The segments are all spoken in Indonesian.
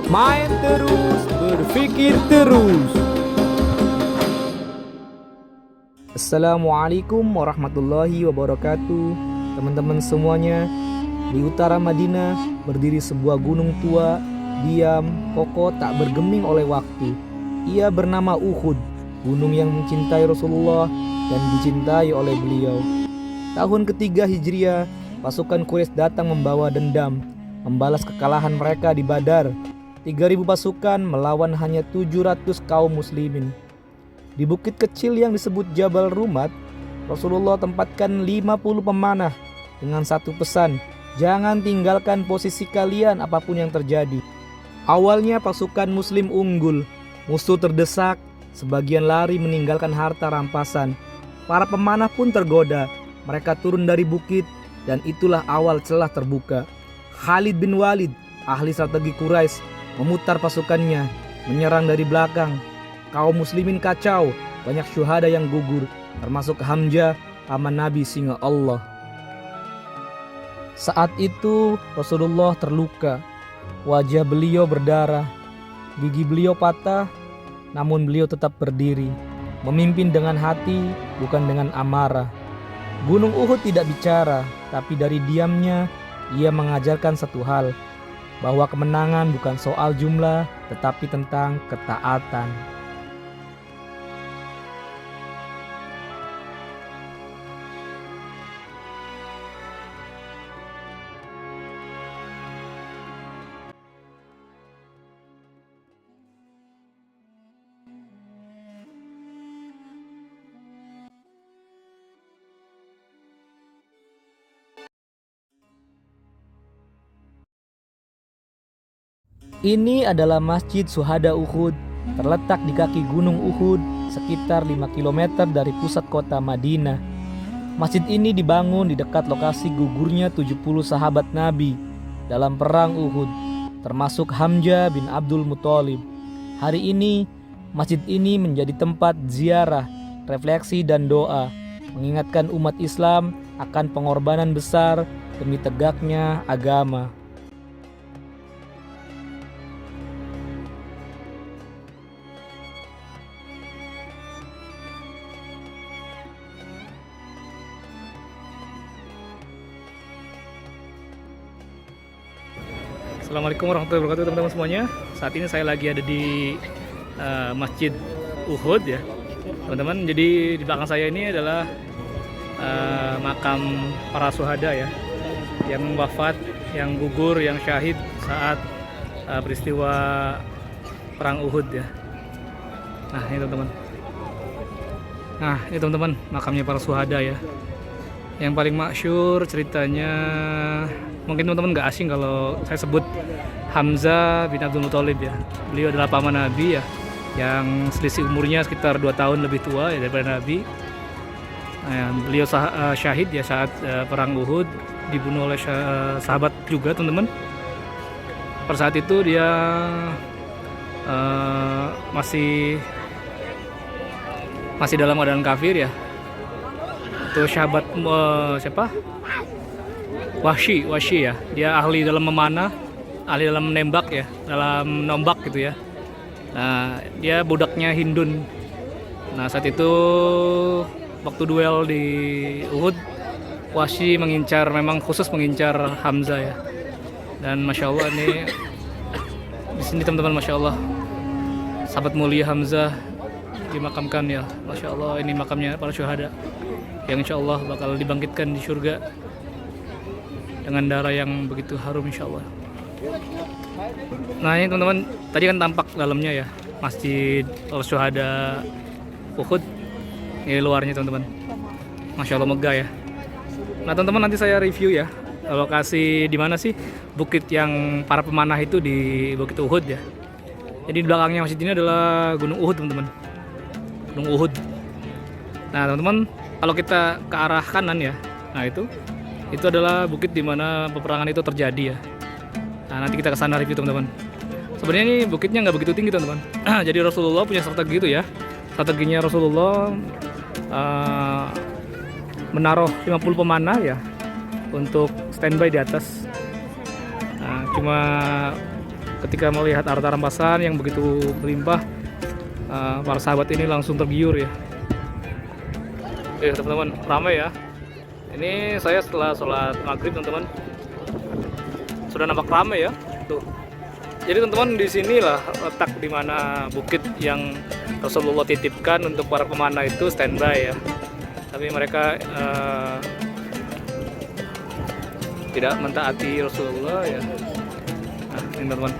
Main terus, berpikir terus. Assalamualaikum warahmatullahi wabarakatuh. Teman-teman semuanya, di utara Madinah berdiri sebuah gunung tua, diam, kokoh, tak bergeming oleh waktu. Ia bernama Uhud, gunung yang mencintai Rasulullah dan dicintai oleh beliau. Tahun ketiga Hijriah, pasukan Quraisy datang membawa dendam, membalas kekalahan mereka di Badar. 3.000 pasukan melawan hanya 700 kaum muslimin. Di bukit kecil yang disebut Jabal Rumat, Rasulullah tempatkan 50 pemanah dengan satu pesan, jangan tinggalkan posisi kalian apapun yang terjadi. Awalnya pasukan muslim unggul, musuh terdesak, sebagian lari meninggalkan harta rampasan. Para pemanah pun tergoda, mereka turun dari bukit dan itulah awal celah terbuka. Khalid bin Walid, ahli strategi Quraisy, memutar pasukannya, menyerang dari belakang. Kaum muslimin kacau, banyak syuhada yang gugur, termasuk Hamzah, paman Nabi singa Allah. Saat itu Rasulullah terluka, wajah beliau berdarah, gigi beliau patah, namun beliau tetap berdiri, memimpin dengan hati, bukan dengan amarah. Gunung Uhud tidak bicara, tapi dari diamnya ia mengajarkan satu hal, bahwa kemenangan bukan soal jumlah, tetapi tentang ketaatan. Ini adalah Masjid Syuhada Uhud, terletak di kaki Gunung Uhud, sekitar 5 km dari pusat kota Madinah. Masjid ini dibangun di dekat lokasi gugurnya 70 sahabat Nabi dalam perang Uhud, termasuk Hamzah bin Abdul Muthalib. Hari ini, masjid ini menjadi tempat ziarah, refleksi dan doa, mengingatkan umat Islam akan pengorbanan besar demi tegaknya agama. Assalamualaikum warahmatullahi wabarakatuh teman-teman semuanya. Saat ini saya lagi ada di Masjid Uhud ya teman-teman. Jadi di belakang saya ini adalah makam para syuhada ya, yang wafat, yang gugur, yang syahid saat peristiwa perang Uhud ya. Nah ini teman-teman. Nah ini teman-teman makamnya para syuhada ya. Yang paling masyhur ceritanya, mungkin teman-teman nggak asing kalau saya sebut Hamzah bin Abdul Muthalib ya. Beliau adalah paman Nabi ya, yang selisih umurnya sekitar 2 tahun lebih tua ya daripada Nabi. Beliau syahid ya saat perang Uhud, dibunuh oleh sahabat juga teman-teman. Pada saat itu dia masih dalam keadaan kafir ya. Itu sahabat siapa? Wahsy ya. Dia ahli dalam memanah, ahli dalam menembak ya, dalam nombak gitu ya. Nah, dia budaknya Hindun. Nah, saat itu waktu duel di Uhud, Wahsy memang khusus mengincar Hamzah ya. Dan masya Allah ini di sini teman-teman, masya Allah, sahabat mulia Hamzah dimakamkan ya. Masya Allah, ini makamnya para syuhada yang insya Allah bakal dibangkitkan di surga dengan darah yang begitu harum insya Allah. Nah ini teman-teman, tadi kan tampak dalamnya ya, Masjid Al-Syuhada Uhud. Ini luarnya teman-teman, masya Allah megah ya. Nah teman-teman, nanti saya review ya lokasi di mana sih bukit yang para pemanah itu, di Bukit Uhud ya. Jadi di belakangnya masjid ini adalah Gunung Uhud teman-teman, Gunung Uhud. Nah teman-teman, kalau kita ke arah kanan ya, nah itu adalah bukit di mana peperangan itu terjadi ya. Nah nanti kita ke sana review teman-teman. Sebenarnya ini bukitnya nggak begitu tinggi teman-teman. Jadi Rasulullah punya strategi gitu ya. Strateginya Rasulullah menaruh 50 pemanah ya untuk standby di atas. Nah, cuma Ketika melihat harta rampasan yang begitu berlimpah, para sahabat ini langsung tergiur ya. Oke teman-teman, ramai ya. Ini saya setelah sholat maghrib teman-teman, sudah nampak ramai ya. Tuh. Jadi teman-teman, di sinilah letak di mana bukit yang Rasulullah titipkan untuk para pemanah itu standby ya. Tapi mereka tidak mentaati Rasulullah ya. Nah, ini teman-teman.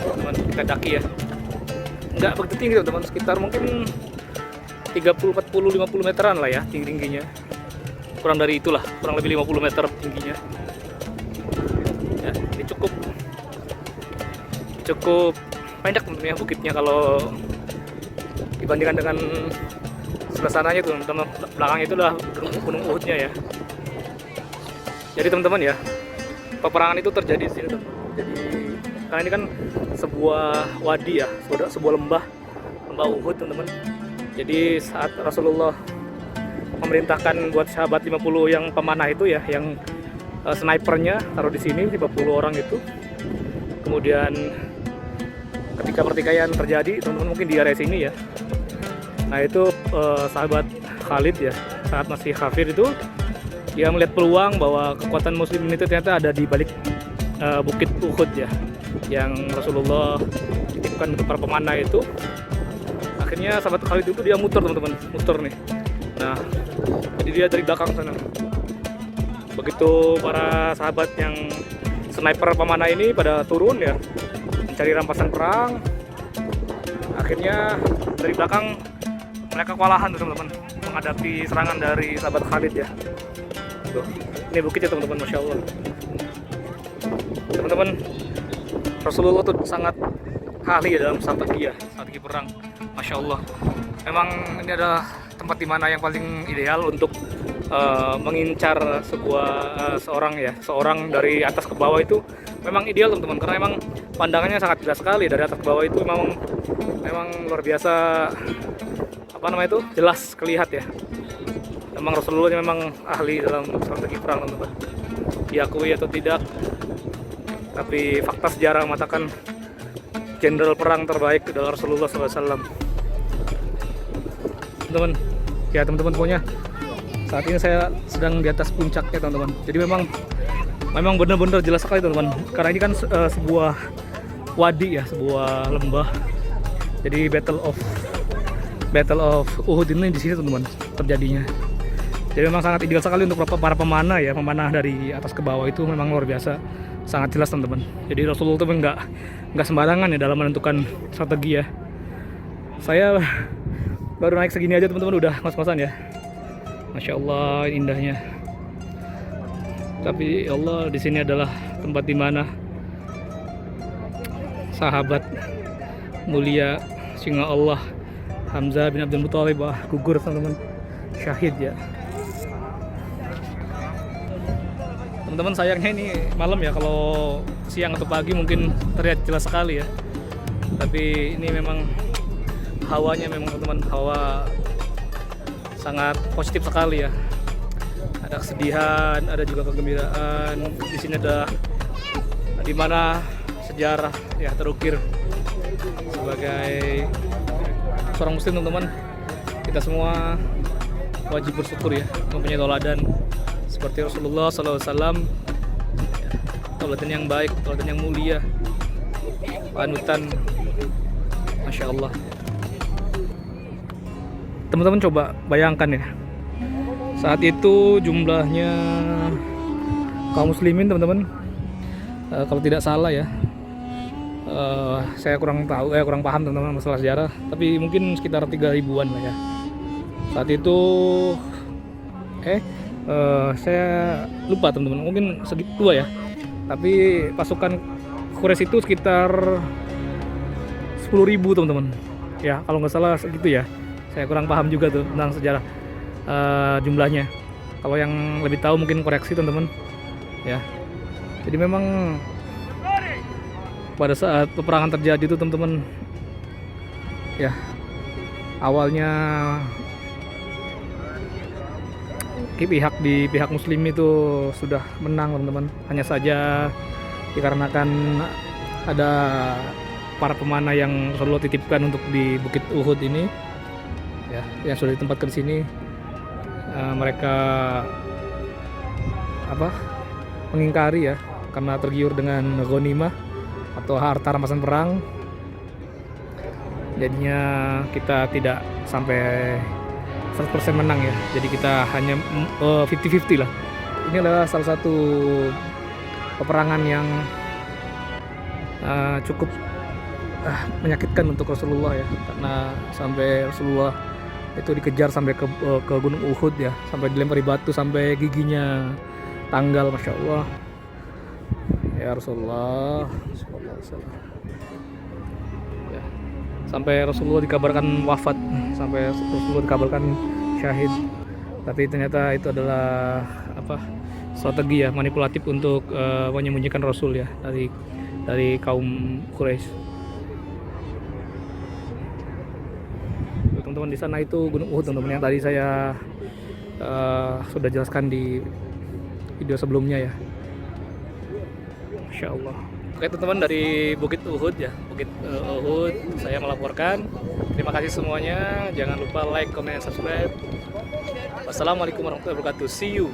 Teman, kita daki ya. Nggak begitu tinggi teman-teman, sekitar mungkin 30, 40, 50 meteran lah ya tingginya. Kurang dari itulah, kurang lebih 50 meter tingginya. Ya, ini cukup pendek tentunya bukitnya kalau dibandingkan dengan sebelah sananya tuh, teman belakangnya itu adalah Gunung Uhudnya ya. Jadi teman-teman ya, peperangan itu terjadi di sini teman. Jadi karena ini kan sebuah wadi ya, sebuah lembah Uhud teman-teman. Jadi saat Rasulullah memerintahkan buat sahabat 50 yang pemanah itu ya, yang snipernya taruh di sini 50 orang itu. Kemudian ketika pertikaian terjadi, teman-teman mungkin di area sini ya. Nah itu sahabat Khalid ya, saat masih kafir itu, dia melihat peluang bahwa kekuatan muslim itu ternyata ada di balik bukit Uhud ya, yang Rasulullah titipkan untuk para pemanah itu. Akhirnya sahabat Khalid itu dia muter teman-teman, muter nih. Nah, jadi dia dari belakang sana. Begitu para sahabat yang sniper pemanah ini pada turun ya, mencari rampasan perang. Akhirnya dari belakang mereka kewalahan teman-teman menghadapi serangan dari sahabat Khalid ya. Tuh, ini bukitnya teman-teman, masya Allah. Teman-teman, Rasulullah tuh sangat ahli dalam strategi perang, masya Allah. Memang ini adalah tempat dimana yang paling ideal untuk mengincar seorang dari atas ke bawah itu memang ideal teman-teman, karena memang pandangannya sangat jelas sekali dari atas ke bawah itu memang luar biasa, jelas kelihat ya. Memang Rasulullah memang ahli dalam strategi perang teman-teman, diakui atau tidak, tapi fakta sejarah mengatakan jenderal perang terbaik adalah Rasulullah SAW. Teman-teman, ya teman-teman, pokoknya saat ini saya sedang di atas puncaknya teman-teman. Jadi memang benar-benar jelas sekali teman-teman, karena ini kan sebuah wadi ya, sebuah lembah. Jadi Battle of Uhud ini di sini teman-teman terjadinya. Jadi memang sangat ideal sekali untuk para pemanah ya, pemanah dari atas ke bawah itu memang luar biasa, sangat jelas teman-teman. Jadi Rasulullah itu nggak sembarangan ya dalam menentukan strategi ya. Saya baru naik segini aja teman-teman udah ngos-ngosan ya. Masya Allah indahnya. Tapi ya Allah, di sini adalah tempat dimana sahabat mulia singa Allah Hamzah bin Abdul Muthalib gugur teman-teman, syahid ya. Teman-teman, sayangnya ini malam ya, kalau siang atau pagi mungkin terlihat jelas sekali ya. Tapi ini memang hawanya memang teman-teman, hawa sangat positif sekali ya. Ada kesedihan, ada juga kegembiraan. Di sini ada dimana sejarah ya terukir sebagai seorang muslim teman-teman. Kita semua wajib bersyukur ya, mempunyai tauladan seperti Rasulullah SAW, tauladan yang baik, tauladan yang mulia, panutan, masya Allah. Teman-teman coba bayangkan ya, saat itu jumlahnya kaum muslimin teman-teman, kalau tidak salah ya, saya kurang paham teman-teman masalah sejarah, tapi mungkin sekitar 3.000-an lah ya. Saat itu saya lupa teman-teman, mungkin segitu ya. Tapi pasukan Quraisy itu sekitar 10.000 teman-teman. Ya kalau nggak salah segitu ya. Saya kurang paham juga tuh tentang sejarah jumlahnya. Kalau yang lebih tahu mungkin koreksi teman-teman. Ya. Jadi memang pada saat peperangan terjadi itu teman-teman, ya awalnya pihak muslim itu sudah menang teman-teman. Hanya saja dikarenakan ada para pemanah yang Rasulullah titipkan untuk di Bukit Uhud ini ya, yang sudah ditempatkan di sini. Mereka mengingkari ya, karena tergiur dengan ghanimah atau harta rampasan perang. Jadinya kita tidak sampai 100% menang ya, jadi kita hanya 50-50 lah. Ini adalah salah satu peperangan yang cukup menyakitkan untuk Rasulullah ya, karena sampai Rasulullah itu dikejar sampai ke Gunung Uhud ya, sampai dilempari batu sampai giginya tanggal, Masya Allah ya Rasulullah ya. Sampai Rasulullah dikabarkan wafat, sampai Rasulullah dikabarkan syahid, tapi ternyata itu adalah strategi ya, manipulatif untuk menyembunyikan Rasul ya dari kaum Quraisy. Teman-teman, di sana itu Gunung Uhud teman-teman, yang tadi saya sudah jelaskan di video sebelumnya ya. Masya Allah. Oke teman-teman, dari Bukit Uhud ya, Bukit Uhud saya melaporkan. Terima kasih semuanya, jangan lupa like, comment, subscribe. Wassalamualaikum warahmatullahi wabarakatuh. See you.